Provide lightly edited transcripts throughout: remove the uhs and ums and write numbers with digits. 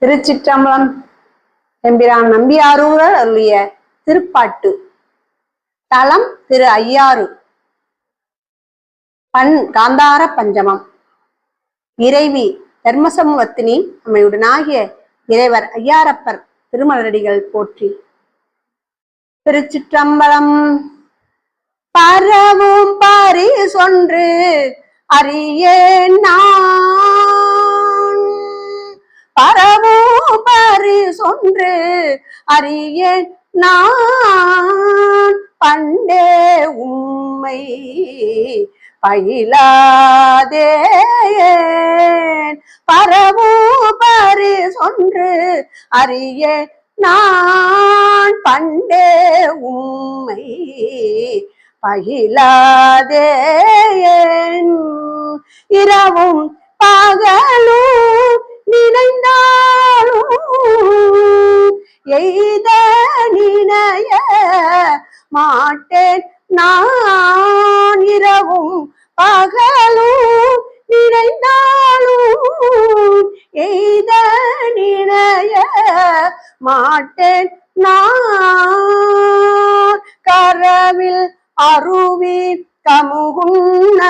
திருச்சிற்றம்பலம். எம்பிரான் நம்பியாரூரர் அருளிய திருப்பாட்டு. தலம் திரு ஐயாறு. பண் காந்தார பஞ்சமம். இறைவி தர்மசமூகத்தினி நம்முடனாகிய இறைவர் ஐயாரப்பர் திருமலரடிகள் போற்றி. திருச்சிற்றம்பலம். பரவும் பாரி சொன்று அறியேன் நான், பரவும் பாரி சொன்று அறியேன் நான், பண்டே உம்மை பயிலாதேன். பரவும் பாரி சொன்று அறியேன் நான், பண்டே உம்மை பயிலாதேன். இரவும் பகலும் நினைந்தாலும் எய்த நினைய மாட்டேன் நான். இரவும் பகலும் நினைந்தாலும் எய்த நினைய மாட்டேன் நான். கரவில் அருவி கமுகுன்ன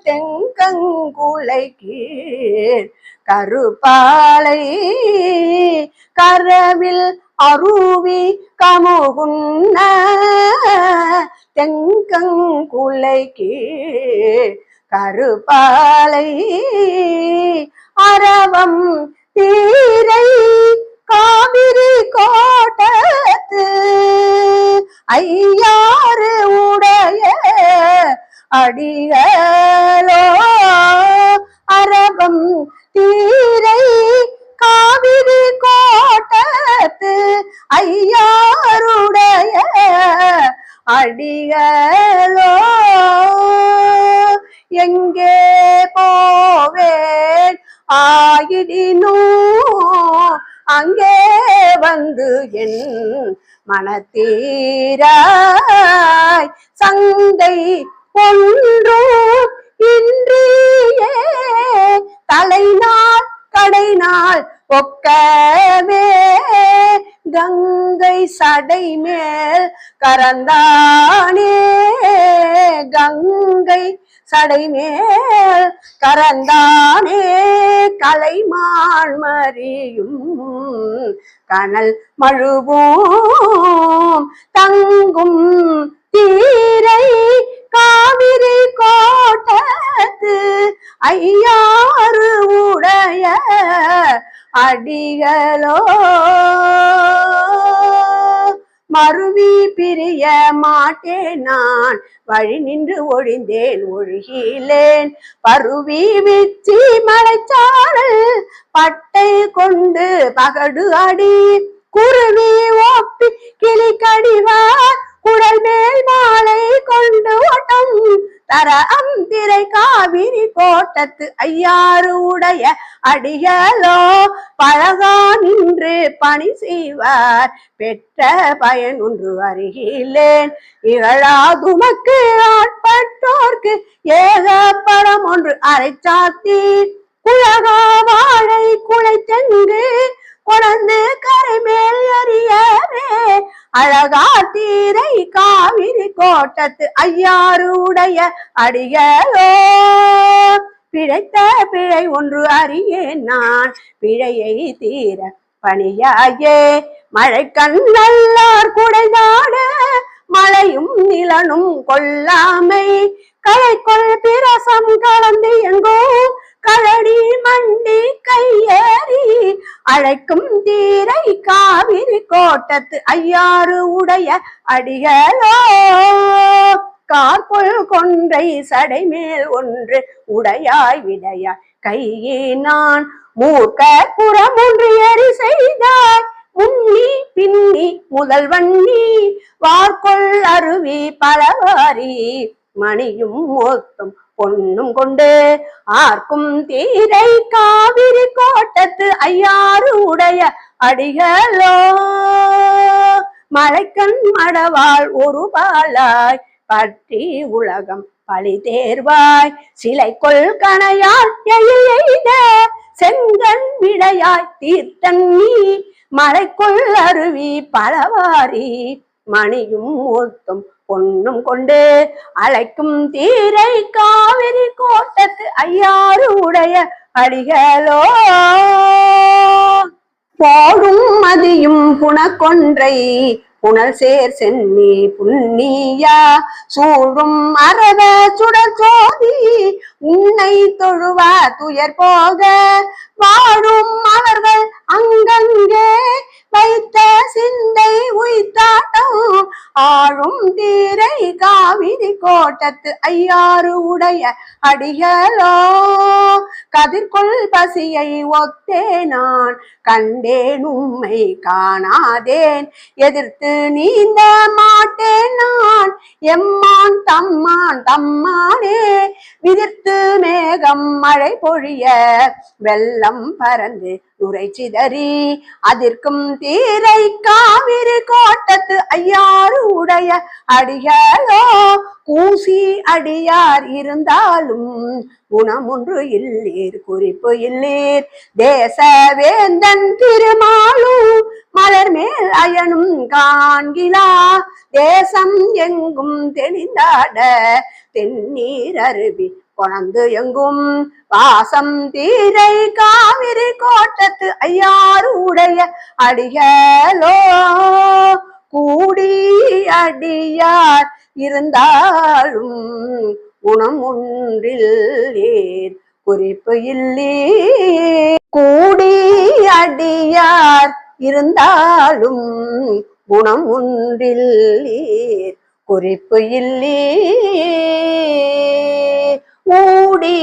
தெங்கங்குலை கீழ் கருப்பாலை, கரவில் அருவி கமுகுன்ன தெங்கங்குலை கீழ் கருப்பாலை, அரவம் தீரை காவிரி கோட்டத்து ஐயாறு உடைய அடிகளோ. அரவம் தீரை காவிரி கோட்டத்து ஐயாருடைய அடிகளோ. எங்கே போவேன் ஆயிடினும் அங்கே வந்து என் மனத்தீராய், சங்கை ஒன்றும் இன்றியே தலைநாள் கடைநாள் ஒக்கவே, கங்கை சடை மேல் கரந்தானே, கங்கை சடை மேல் கரந்தானே, கலைமான் மறியும் கனல் மழுவும் தங்கும் தீரை காவிரி கோட்டத்து ஐயாறு உடைய அடிகளோ. மருவி பிரிய மாட்டேன் நான் வழி நின்று ஒழிந்தேன் ஒழுகிலேன். பருவி விச்சி மலைச்சாரல் பட்டை கொண்டு பகடு அடி குருவி ஓப்பி கிளி கடிவார் குடல் மேல் மாலை கொண்டு ஓட்டம் தர அந்திரை காவிரி கோட்டத்து ஐயாறு உடைய அடிகளோ. பழகா நின்று பணி செய்வார் பெற்ற பயன் ஒன்று அறிகிலேன். இகழாதுமக்கு ஆட்பட்டோர்க்கு ஏக படம் ஒன்று அரைச்சாத்தி, குழகா வாழை குலை தெங்கு கொடந்து கரை மேல் எறியவே, அழகா தீரை காவிரி கோட்டத்து ஐயாறு உடைய அடிகளோ. பிழைத்த பிழை ஒன்று அறியேன் நான் பிழையை தீர பணியாயே, மழை கண்ணல்லார் குடைநாட மழையும் நிலனும் கொல்லாமை, களைக்கொள் பிரசம் கலந்து எங்கோ கழடி மண்டி கையேறி அழைக்கும் தீரை காவிரி கோட்டத்து ஐயாறு உடைய அடிகளோ. கார்பொல் கொன்றை சடை மேல் ஒன்று உடையாய் விடையாய் கையினான், மூர்க்க புறம் ஒன்று எரி செய்தாய் முன்னி பின்னி முதல்வன்னி, வார்கொள் அருவி பலவாரி மணியும் மொத்தம் பொன்னும் கொண்டு ஆர்க்கும் தீரை காவிரி கோட்டத்து ஐயாறு உடைய அடிகளோ. மலைக்கண் மடவாள் ஒரு பாலாய் பற்றி உலகம் பழி தேர்வாய், சிலை கொள் கணையால் எய்த செங்கண் விடையாய் தீர்த்தன் நீ மலைக்குள் அருவி பலவாரி மணியும் முத்தும் பொன்னும் கொண்டு அழைக்கும் தீரை காவிரி கோட்டத்து ஐயாறு உடைய அடிகளோ போடும் மதியும் புனக்கொன்றை புனல் சேர் சென்னி புண்ணியா சூழும் அரவ சுடர் சோதி உன்னை தொழுவா துயர் போக வாழும் அவர்கள் அங்கங்கே வைத்த சிந்தை உய்தாட்டம் ஆழும் தீரை காவிரி கோட்டத்து ஐயாறு உடைய அடிகளோ கதிர்கொள் பசியை ஒத்தே நான் கண்டேன் உம்மை காணாதேன் எதிர்த்து நீந்த மாட்டேன் நான் எம்மான் தம்மான் தம்மானே விதிர்த்து மேகம் மழை பொழிய வெள்ளம் பறந்து நுரை சிதறி அதிர்க்கும் தீரை காவிரி கோட்டத்து ஐயாறு உடைய அடிகளோ கூசி அடியார் இருந்தாலும் குணமொன்று இல்லீர் குறிப்பு இல்லீர் தேச வேந்தன் திருமாலும் மலர் மேல் அயனும் காண்கிலா தேசம் எங்கும் தெளிந்தாட தென்னீர் அருவி கொணந்து எங்கும் வாசம் தீரை காவிரி கோட்டத்து ஐயாறு உடைய அடிகளோ கூடி அடியார் இருந்தாலும் குணம் ஒன்றில் குறிப்பு இல்லே கூடி அடியார் இருந்தாலும் குணம் ஒன்றில் குறிப்பு இல்லே ஊடி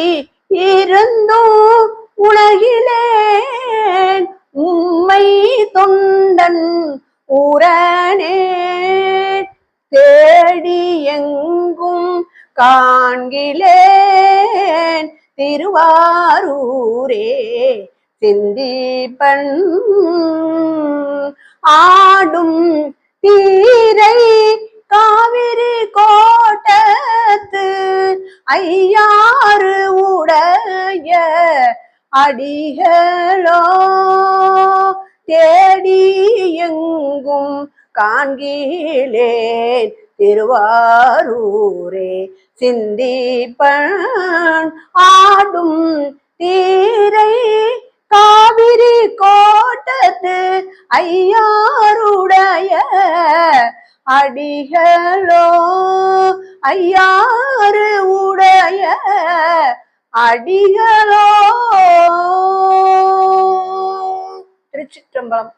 இருந்தோ உலகிலேன் உம்மை தொண்டன் ஊரனே தேடி எங்கும் காண்கிலேன் திருவாரூரே சிந்திப்பன் ஆடும் தீரை காவிரி கோட்டத்து ஐயாறு உடைய அடிகளோ தேடி எங்கும் காண்கிலேன் திருவாரூரே சிந்திப்பன் ஆடும் தீரை காவிரி கோட்டத்து ஐயாருடைய அடிகளோ ஐயாறு உடைய அடிகளோ. திருச்சிற்றம்பலம்.